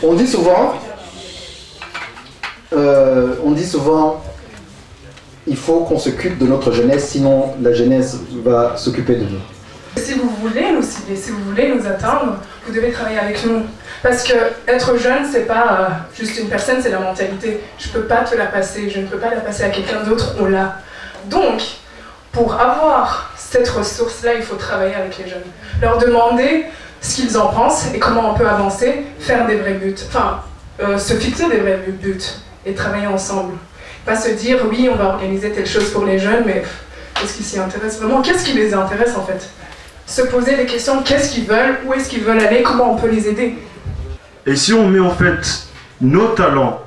On dit souvent, il faut qu'on s'occupe de notre jeunesse, sinon la jeunesse va s'occuper de nous. Si vous voulez nous cibler, si vous voulez nous atteindre, vous devez travailler avec nous. Parce que être jeune, c'est pas juste une personne, c'est la mentalité. Je peux pas te la passer, je ne peux pas la passer à quelqu'un d'autre, on l'a. Donc, pour avoir cette ressource-là, il faut travailler avec les jeunes. Leur demander ce qu'ils en pensent et comment on peut avancer, faire des vrais buts. Enfin, se fixer des vrais buts et travailler ensemble. Pas se dire, oui, on va organiser telle chose pour les jeunes, mais est-ce qu'ils s'y intéressent vraiment? Qu'est-ce qui les intéresse en fait? Se poser des questions, qu'est-ce qu'ils veulent, où est-ce qu'ils veulent aller, comment on peut les aider. Et si on met en fait nos talents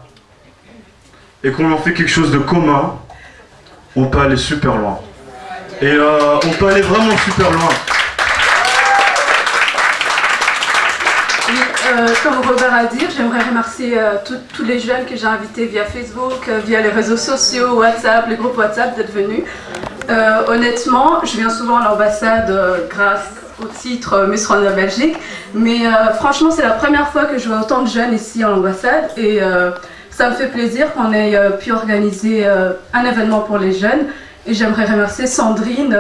et qu'on en fait quelque chose de commun, on peut aller super loin. Et on peut aller vraiment super loin. Comme Robert a dit, j'aimerais remercier tous les jeunes que j'ai invités via Facebook, via les réseaux sociaux, WhatsApp, les groupes WhatsApp d'être venus. Honnêtement, je viens souvent à l'ambassade grâce au titre Miss Rwanda Belgique, mais franchement c'est la première fois que je vois autant de jeunes ici à l'ambassade et ça me fait plaisir qu'on ait pu organiser un événement pour les jeunes et j'aimerais remercier Sandrine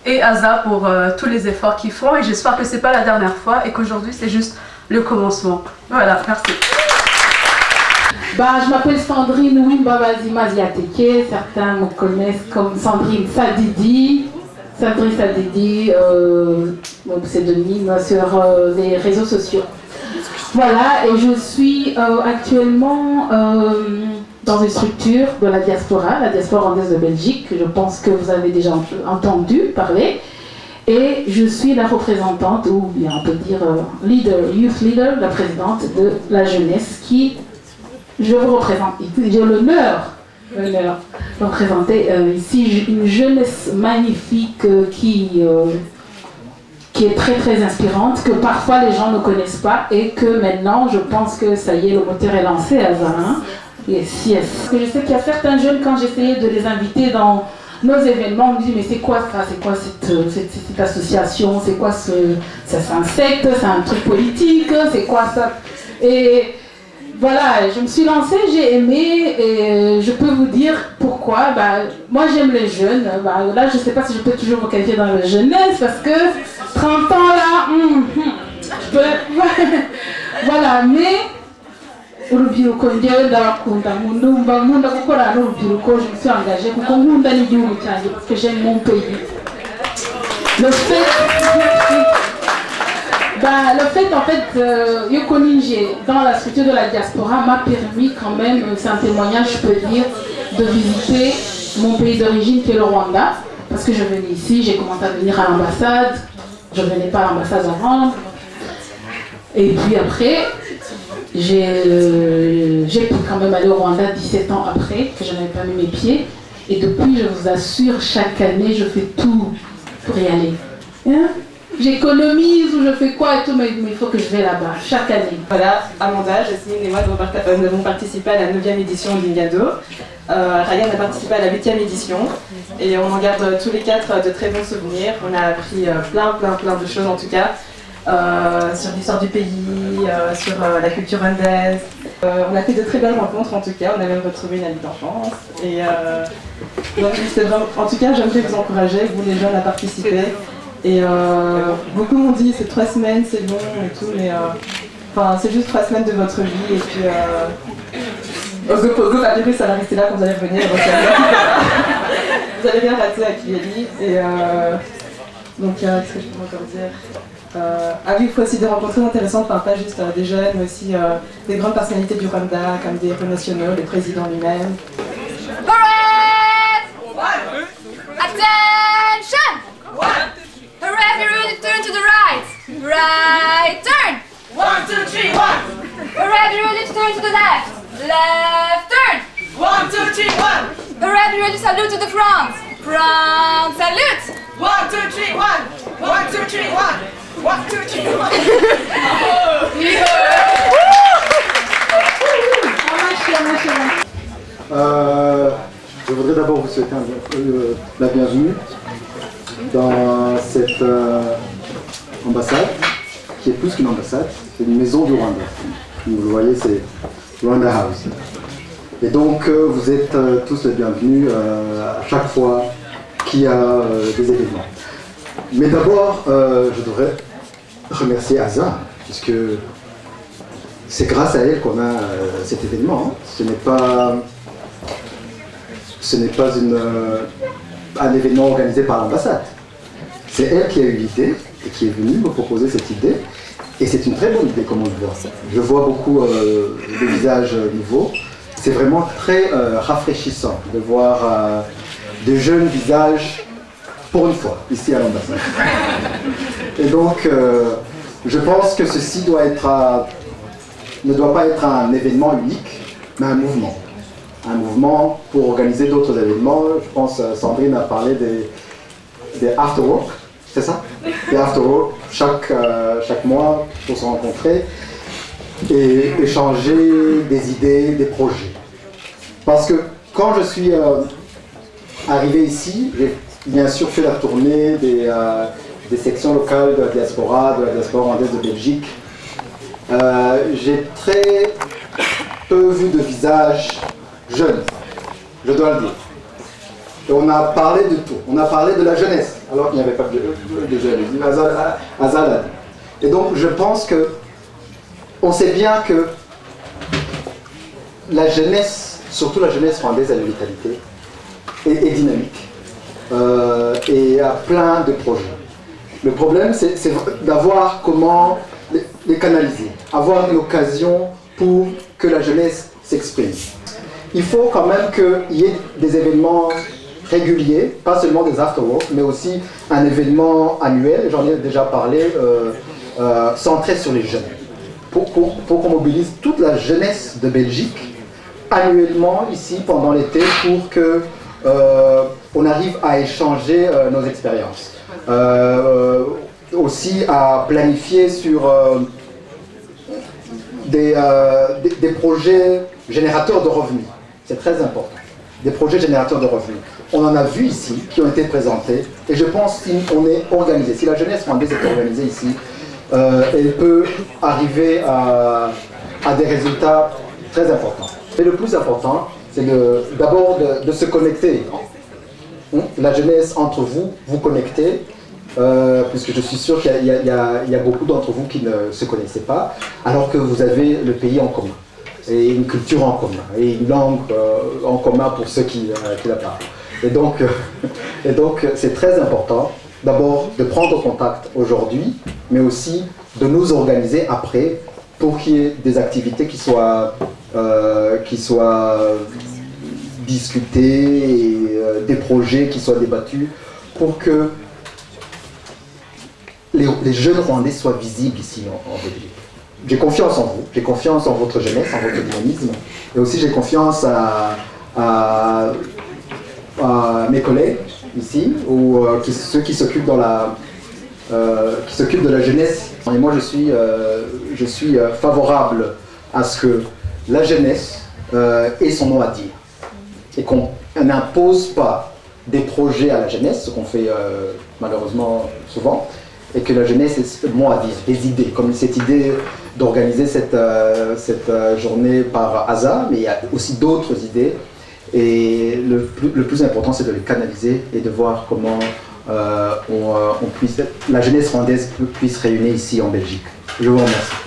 et Asa pour tous les efforts qu'ils font et j'espère que c'est pas la dernière fois et qu'aujourd'hui c'est juste le commencement. Voilà, merci. Je m'appelle Sandrine Wimbabazi Maziateke, certains me connaissent comme Sandrine Sadidi. Sandrine Sadidi, mon pseudonyme sur les réseaux sociaux. Voilà, et je suis actuellement dans une structure de la diaspora rwandaise de Belgique, je pense que vous avez déjà entendu parler. Et je suis la représentante, ou bien on peut dire youth leader, la présidente de la jeunesse qui, je vous représente, j'ai l'honneur de représenter ici une jeunesse magnifique qui est très très inspirante, que parfois les gens ne connaissent pas et que maintenant je pense que ça y est, le moteur est lancé à Zarin. Yes, yes. Je sais qu'il y a certains jeunes, quand j'essayais de les inviter dans nos événements, on me dit mais c'est quoi ça, c'est quoi cette association, c'est quoi c'est un secte, c'est un truc politique, c'est quoi ça? Et voilà, je me suis lancée, j'ai aimé et je peux vous dire pourquoi. Moi j'aime les jeunes, là je ne sais pas si je peux toujours me qualifier dans la jeunesse parce que 30 ans là, je peux... voilà, mais urubyiruko njyewe ndabakunda nkunda gukorana n'urubyiruko, je me suis engagée kuko nkunda n'igihugu cyanjye parce que j'aime mon pays. Le fait en fait Yoko Ninja dans la structure de la diaspora m'a permis quand même, c'est un témoignage je peux dire, de visiter mon pays d'origine qui est le Rwanda parce que je venais ici, j'ai commencé à venir à l'ambassade, je ne venais pas à l'ambassade avant et puis après j'ai pu quand même aller au Rwanda 17 ans après que je n'avais pas mis mes pieds et depuis je vous assure chaque année je fais tout pour y aller. Hein? J'économise ou je fais quoi et tout, mais il faut que je vais là-bas, chaque année. Voilà, Amanda, Jasmine et moi nous avons participé à la 9e édition du Ngado. Ryan a participé à la 8e édition et on en garde tous les 4 de très bons souvenirs. On a appris plein de choses en tout cas, sur l'histoire du pays, sur la culture rwandaise. On a fait de très belles rencontres en tout cas, on a même retrouvé une amie d'enfance. Et donc, vraiment, en tout cas, j'aimerais vous encourager, vous les jeunes, à participer. Et beaucoup m'ont dit c'est 3 semaines, c'est long et tout, mais c'est juste 3 semaines de votre vie et puis Go Papyrus, ça va rester là quand vous allez revenir. Donc, vous allez bien rater à Kigali et donc qu'est-ce que je peux encore dire, il faut aussi des rencontres très intéressantes, pas juste des jeunes, mais aussi des grandes personnalités du Rwanda, comme des héros nationaux, le président lui-même. Attention! Hooray, everybody turn to the right! Right turn! 1, 2, 3, 1! Hooray, everybody turn to the left! Left turn! 1, 2, 3, 1! Hooray, everybody salute to the front! Front salute! 1, 2, 3, 1! 1, 2, 3, 1! 1, 2, 3, 1! Je voudrais d'abord vous souhaiter la bienvenue dans cette ambassade, qui est plus qu'une ambassade, c'est une maison du Rwanda. Vous le voyez, c'est Run the House. Et donc, vous êtes tous les bienvenus à chaque fois qu'il y a des événements. Mais d'abord, je devrais remercier Asa, puisque c'est grâce à elle qu'on a cet événement. Ce n'est pas un événement organisé par l'ambassade. C'est elle qui a eu l'idée et qui est venue me proposer cette idée. Et c'est une très bonne idée, comme on le voit. Je vois beaucoup de visages nouveaux. C'est vraiment très rafraîchissant de voir des jeunes visages pour une fois, ici à l'ambassade. Et donc, je pense que ceci ne doit pas être un événement unique, mais un mouvement. Un mouvement pour organiser d'autres événements. Je pense que Sandrine a parlé des after-work, c'est ça? Des after-work, chaque mois pour se rencontrer et échanger des idées, des projets. Parce que quand je suis arrivé ici, j'ai bien sûr fait la tournée des sections locales de la diaspora rwandaise de Belgique. J'ai très peu vu de visages jeunes, je dois le dire. Et on a parlé de tout. On a parlé de la jeunesse, alors qu'il n'y avait pas de jeunes. Asa l'a dit. Et donc je pense que on sait bien que la jeunesse, surtout la jeunesse rwandaise, a une vitalité et dynamique. Et a plein de projets. Le problème, c'est d'avoir comment les canaliser, avoir une occasion pour que la jeunesse s'exprime. Il faut quand même qu'il y ait des événements réguliers, pas seulement des after-work, mais aussi un événement annuel, j'en ai déjà parlé, centré sur les jeunes, pour qu'on mobilise toute la jeunesse de Belgique annuellement ici pendant l'été pour que on arrive à échanger nos expériences. Aussi à planifier sur des projets générateurs de revenus. C'est très important. Des projets générateurs de revenus. On en a vu ici, qui ont été présentés, et je pense qu'on est organisé. Si la jeunesse rwandaise est organisée ici, elle peut arriver à des résultats très importants. Mais le plus important, c'est d'abord de se connecter. La jeunesse entre vous, vous connectez, puisque je suis sûr qu'il y a beaucoup d'entre vous qui ne se connaissaient pas, alors que vous avez le pays en commun, et une culture en commun, et une langue en commun pour ceux qui la parlent. Et donc c'est très important, d'abord de prendre contact aujourd'hui, mais aussi de nous organiser après, pour qu'il y ait des activités qui soient discutés et des projets qui soient débattus pour que les jeunes Rwandais soient visibles ici en Belgique. J'ai confiance en vous, j'ai confiance en votre jeunesse, en votre dynamisme, et aussi j'ai confiance à mes collègues ici, ou ceux qui s'occupent de la jeunesse. Et moi je suis favorable à ce que la jeunesse ait son mot à dire. Et qu'on n'impose pas des projets à la jeunesse, ce qu'on fait malheureusement souvent, et que la jeunesse ait ce mot à dire, des idées, comme cette idée d'organiser cette journée par Asa, mais il y a aussi d'autres idées, et le plus important c'est de les canaliser et de voir comment la jeunesse rwandaise puisse rayonner ici en Belgique. Je vous remercie.